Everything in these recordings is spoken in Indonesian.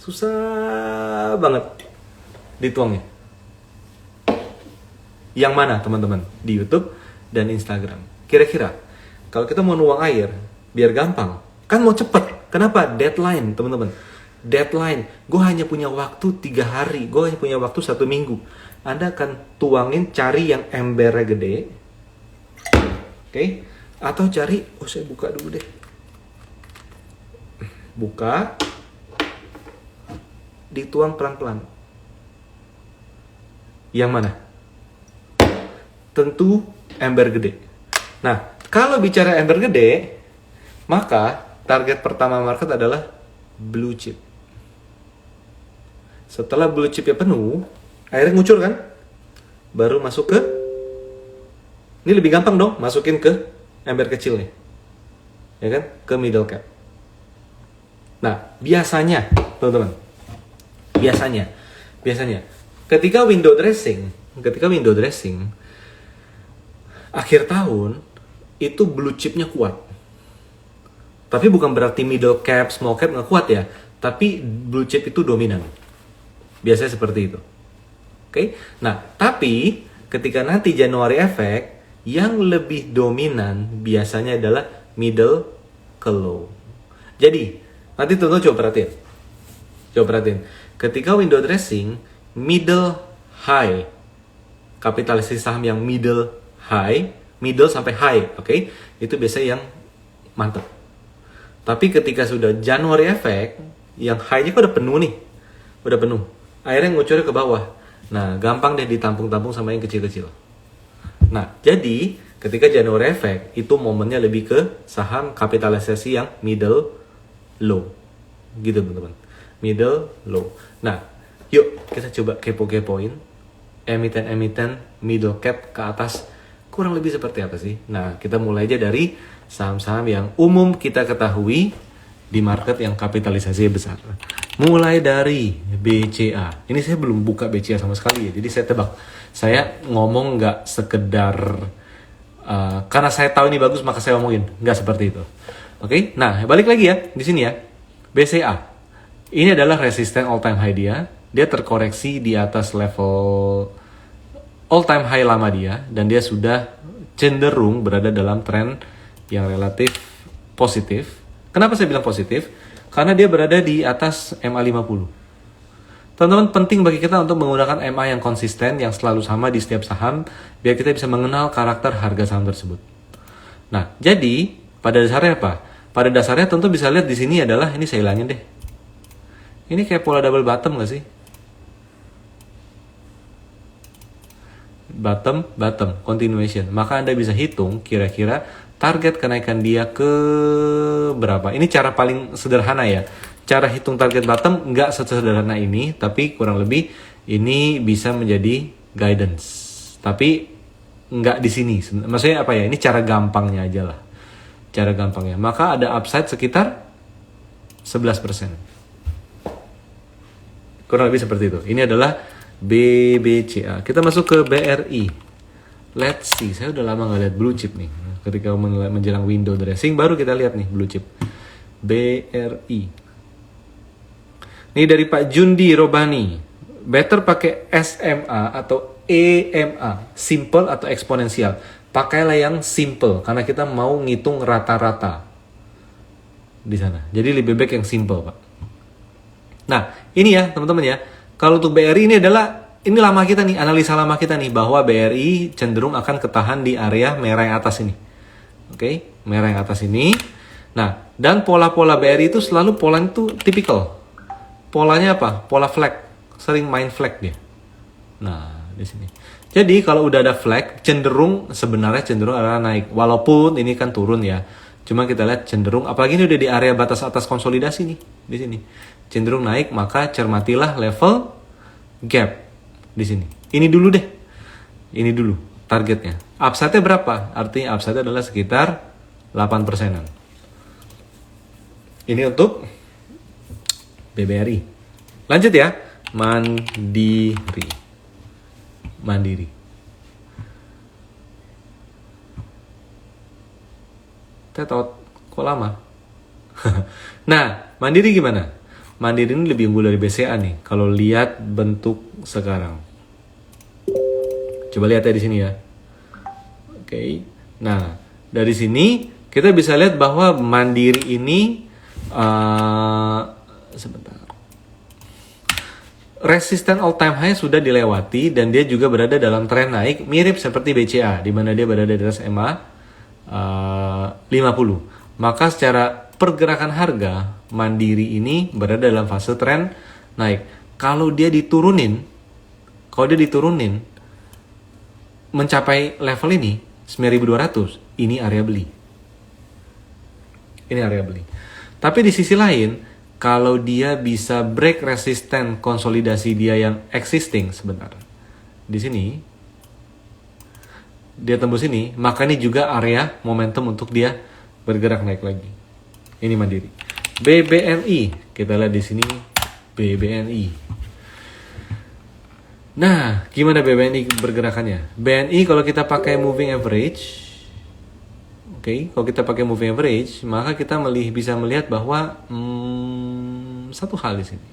Susah banget dituangnya. Yang mana teman-teman? Di YouTube dan Instagram. Kira-kira kalau kita mau nuang air biar gampang, kan mau cepet. Kenapa? Deadline teman-teman. Deadline. Gue hanya punya waktu 3 hari. Gue hanya punya waktu 1 minggu. Anda akan tuangin, cari yang embernya gede. Oke? Atau cari, saya buka dulu deh. Buka. Dituang pelan-pelan. Yang mana? Tentu ember gede. Nah, kalau bicara ember gede, maka target pertama market adalah blue chip. Setelah blue chipnya penuh, airnya ngucur kan? Baru masuk ke, ini lebih gampang dong, masukin ke ember kecilnya. Ya kan? Ke middle cap. Nah, biasanya, teman-teman, biasanya ketika window dressing akhir tahun itu blue chipnya kuat. Tapi bukan berarti middle cap, small cap nggak kuat ya. Tapi blue chip itu dominan. Biasanya seperti itu. Oke? Nah, tapi ketika nanti January effect, yang lebih dominan biasanya adalah middle ke low. Jadi, nanti teman-teman coba perhatiin. Ketika window dressing, middle high, kapitalisasi saham yang middle sampai high, oke? Itu biasanya yang mantap. Tapi ketika sudah January effect, yang high-nya udah penuh nih. Udah penuh. Akhirnya ngucurnya ke bawah. Nah, gampang deh ditampung-tampung sama yang kecil-kecil. Nah, jadi ketika January effect, itu momennya lebih ke saham kapitalisasi yang middle low. Gitu, teman-teman. Middle low. Nah, yuk kita coba kepo-kepoin emiten-emiten middle cap ke atas kurang lebih seperti apa sih? Nah, kita mulai aja dari saham-saham yang umum kita ketahui di market yang kapitalisasi besar. Mulai dari BCA. Ini saya belum buka BCA sama sekali ya, jadi saya tebak. Saya ngomong nggak sekedar karena saya tahu ini bagus maka saya omongin, nggak seperti itu. Oke? Nah, balik lagi ya di sini ya. BCA. Ini adalah resisten all time high dia. Dia terkoreksi di atas level all time high lama dia dan dia sudah cenderung berada dalam tren yang relatif positif. Kenapa saya bilang positif? Karena dia berada di atas MA50. Teman-teman, penting bagi kita untuk menggunakan MA yang konsisten, yang selalu sama di setiap saham, biar kita bisa mengenal karakter harga saham tersebut. Nah, jadi pada dasarnya apa? Pada dasarnya tentu bisa lihat di sini adalah, ini saya hilangin deh. Ini kayak pola double bottom gak sih? Bottom, continuation. Maka Anda bisa hitung kira-kira target kenaikan dia ke berapa. Ini cara paling sederhana ya. Cara hitung target bottom nggak sesederhana ini, tapi kurang lebih ini bisa menjadi guidance. Tapi nggak di sini. Maksudnya apa ya? Ini cara gampangnya aja lah. Cara gampangnya. Maka ada upside sekitar 11%. Kurang lebih seperti itu. Ini adalah BBCA. Kita masuk ke BRI. Let's see. Saya udah lama nggak lihat blue chip nih. Ketika menjelang window dressing baru kita lihat nih blue chip. BRI. Ini dari Pak Jundi Robani. Better pakai SMA atau EMA, simple atau eksponensial. Pakailah yang simple karena kita mau ngitung rata-rata di sana. Jadi lebih baik yang simple, Pak. Nah, ini ya teman-teman ya. Kalau untuk BRI ini lama kita nih, analisa lama kita nih bahwa BRI cenderung akan ketahan di area merah yang atas ini. Oke, merah yang atas ini. Nah, dan pola-pola BRI itu selalu polanya itu tipikal. Polanya apa? Pola flag. Sering main flag dia. Nah, di sini. Jadi kalau udah ada flag, sebenarnya cenderung adalah naik. Walaupun ini kan turun ya. Cuma kita lihat cenderung, apalagi ini udah di area batas atas konsolidasi nih, di sini. Cenderung naik, maka cermatilah level gap di sini. Ini dulu deh. Ini dulu targetnya. Upside-nya berapa? Artinya upside-nya adalah sekitar 8%-an. Ini untuk BBRI. Lanjut ya. Mandiri. Tetot, kok lama? Nah, Mandiri gimana? Mandiri ini lebih unggul dari BCA nih kalau lihat bentuk sekarang. Coba lihat ya di sini ya. Oke. Nah, dari sini kita bisa lihat bahwa Mandiri ini sebentar. Resisten all time high sudah dilewati dan dia juga berada dalam tren naik mirip seperti BCA di mana dia berada di atas MA 50. Maka secara pergerakan harga Mandiri ini berada dalam fase tren naik. Kalau dia diturunin mencapai level ini 9.200, ini area beli. Ini area beli. Tapi di sisi lain, kalau dia bisa break resisten konsolidasi dia yang existing sebentar. Di sini dia tembus ini, maka ini juga area momentum untuk dia bergerak naik lagi. Ini Mandiri. BBNI, kita lihat di sini BBNI. Nah, gimana BBNI bergerakannya? BNI kalau kita pakai moving average, kalau kita pakai moving average, maka kita bisa melihat bahwa satu hal di sini.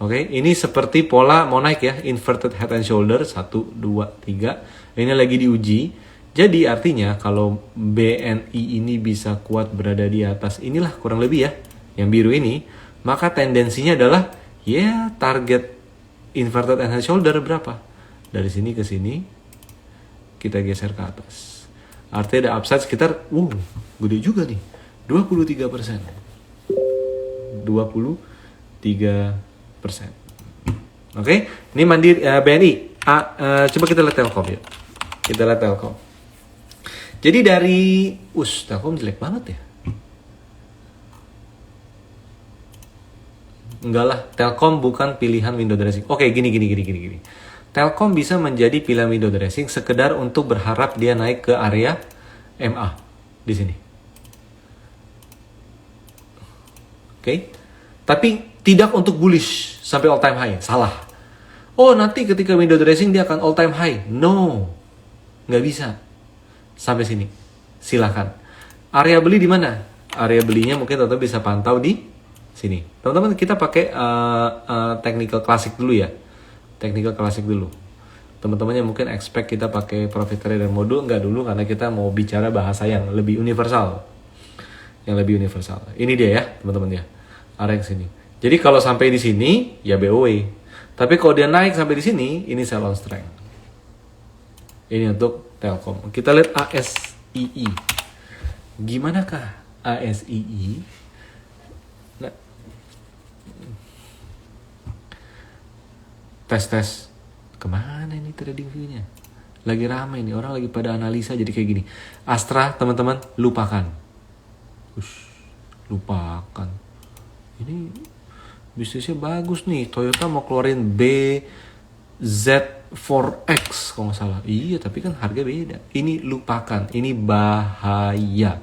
Ini seperti pola mau naik ya, inverted head and shoulder 1, 2, 3. Ini lagi diuji. Jadi artinya kalau BNI ini bisa kuat berada di atas inilah kurang lebih ya, yang biru ini, maka tendensinya adalah target inverted head and shoulder berapa? Dari sini ke sini kita geser ke atas. Artinya ada upside sekitar gede juga nih. 23%. 23%. Ini Mandiri BNI. Coba kita lihat Telkom ya. Kita lihat Telkom. Jadi dari Telkom jelek banget ya. Enggak lah, Telkom bukan pilihan window dressing. Gini. Telkom bisa menjadi pilihan window dressing sekedar untuk berharap dia naik ke area MA di sini. Tapi tidak untuk bullish sampai all time high. Salah. Nanti ketika window dressing dia akan all time high. No. Nggak bisa. Sampai sini. Silakan. Area beli di mana? Area belinya mungkin tetap bisa pantau di sini. Teman-teman, kita pakai technical classic dulu ya. Technical classic dulu. Teman-teman yang mungkin expect kita pakai profit trader mode, enggak dulu karena kita mau bicara bahasa yang lebih universal. Yang lebih universal. Ini dia ya, teman-teman ya. Area yang sini. Jadi kalau sampai di sini ya BOW. Tapi kalau dia naik sampai di sini, ini sell on strength. Ini untuk Telkom. Kita lihat ASII. Gimanakah ASII? Nah, tes kemana ini trading view-nya? Lagi ramai nih, orang lagi pada analisa jadi kayak gini. Astra teman-teman lupakan. Lupakan. Ini bisnisnya bagus nih. Toyota mau keluarin BZ4X kalau nggak salah. Iya, tapi kan harga beda. Ini lupakan. Ini bahaya.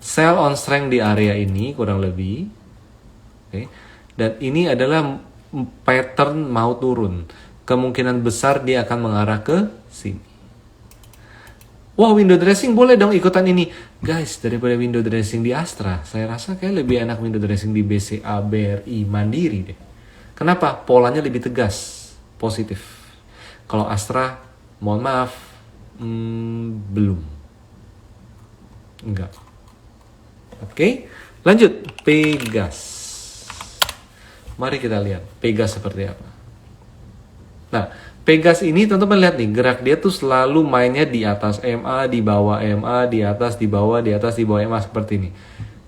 Sell on strength di area ini kurang lebih. Dan ini adalah pattern mau turun. Kemungkinan besar dia akan mengarah ke sini. Window dressing boleh dong ikutan ini. Guys, daripada window dressing di Astra, saya rasa kayak lebih enak window dressing di BCA, BRI, Mandiri deh. Kenapa? Polanya lebih tegas, positif. Kalau Astra, mohon maaf, belum. Enggak. Lanjut. Pegas. Mari kita lihat Pegas seperti apa. Nah, Pegas ini teman-teman lihat nih, gerak dia tuh selalu mainnya di atas MA, di bawah MA, di atas, di bawah, di atas, di bawah MA seperti ini.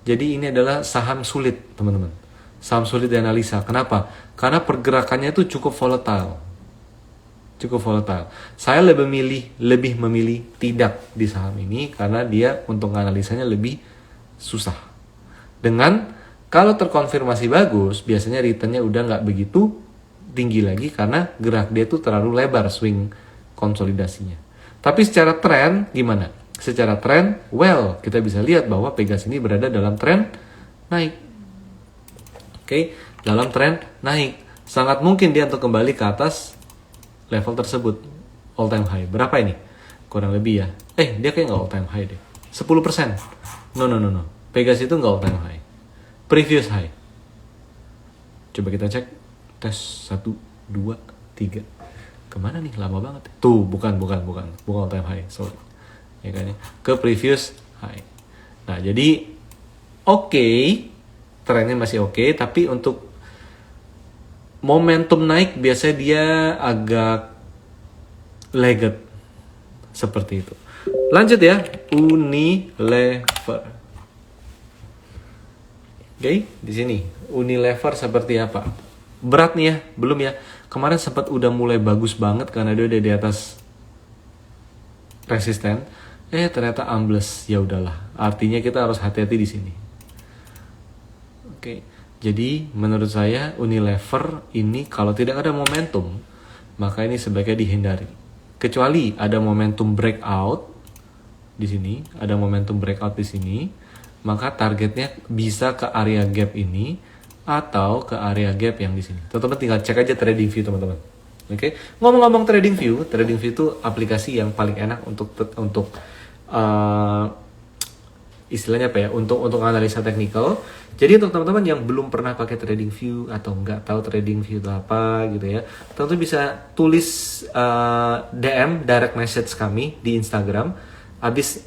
Jadi ini adalah saham sulit, teman-teman. Saham sulit dianalisa. Kenapa? Karena pergerakannya itu cukup volatile. Saya lebih memilih tidak di saham ini karena dia untuk analisanya lebih susah. Dengan kalau terkonfirmasi bagus, biasanya returnnya udah nggak begitu tinggi lagi karena gerak dia tuh terlalu lebar swing konsolidasinya. Tapi secara tren gimana? Secara tren, kita bisa lihat bahwa Pegas ini berada dalam tren naik. Dalam tren naik. Sangat mungkin dia untuk kembali ke atas level tersebut. All time high. Berapa ini? Kurang lebih ya. Dia kayak nggak all time high deh. 10%. No. Pegas itu nggak all time high. Previous high. Coba kita cek. Tes 1, 2, 3. Kemana nih? Lama banget. Tuh, bukan all time high. Sorry. Ya kan ya. Ke previous high. Nah, jadi oke, trennya masih oke, tapi untuk momentum naik biasanya dia agak lagged seperti itu. Lanjut ya, Unilever. Oke, di sini Unilever seperti apa? Berat nih ya, belum ya. Kemarin sempat udah mulai bagus banget karena dia udah di atas resisten. Ternyata ambles. Ya udahlah. Artinya kita harus hati-hati di sini. Oke. Jadi menurut saya Unilever ini kalau tidak ada momentum, maka ini sebaiknya dihindari. Kecuali ada momentum breakout di sini, ada momentum breakout di sini, maka targetnya bisa ke area gap ini atau ke area gap yang di sini. Teman-teman tinggal cek aja TradingView teman-teman. Oke. Ngomong-ngomong TradingView itu aplikasi yang paling enak untuk istilahnya apa ya? Untuk analisa teknikal. Jadi untuk teman-teman yang belum pernah pakai TradingView atau nggak tahu TradingView itu apa gitu ya, teman-teman bisa tulis DM direct message kami di Instagram. Habis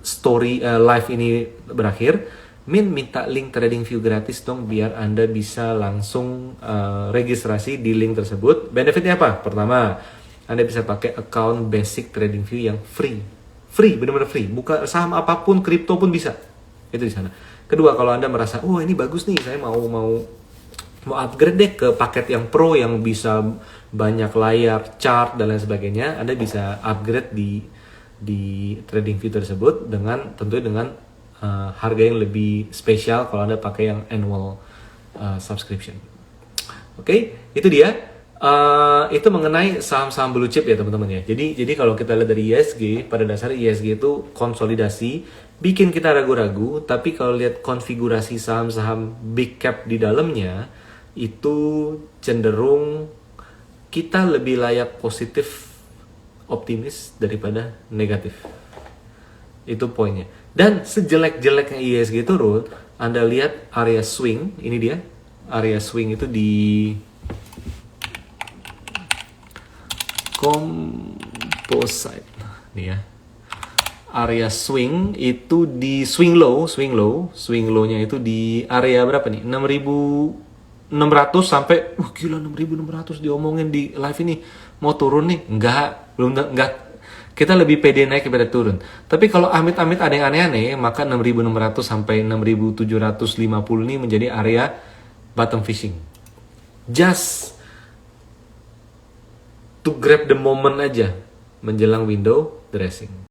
story live ini berakhir, minta link TradingView gratis dong biar Anda bisa langsung registrasi di link tersebut. Benefitnya apa? Pertama, Anda bisa pakai account basic TradingView yang free, benar-benar free. Buka saham apapun, kripto pun bisa. Itu di sana. Kedua, kalau Anda merasa, ini bagus nih, saya mau upgrade deh ke paket yang pro yang bisa banyak layar, chart dan lain sebagainya, Anda bisa upgrade di TradingView tersebut tentunya dengan harga yang lebih spesial kalau Anda pakai yang annual subscription. Oke, itu dia. Itu mengenai saham-saham blue chip ya teman-teman ya. Jadi kalau kita lihat dari ISG, pada dasarnya ISG itu konsolidasi, bikin kita ragu-ragu. Tapi kalau lihat konfigurasi saham-saham big cap di dalamnya, itu cenderung kita lebih layak positif, optimis daripada negatif. Itu poinnya. Dan sejelek-jeleknya ISG turun, Anda lihat area swing, ini dia. Area swing itu di composite nih ya. Area swing itu di swing low-nya itu di area berapa nih? 6.600 sampai gila 6.600 diomongin di live ini mau turun nih. Enggak. Kita lebih pede naik daripada turun. Tapi kalau amit-amit ada yang aneh-aneh, maka 6.600 sampai 6.750 ini menjadi area bottom fishing. Just to grab the moment aja menjelang window dressing.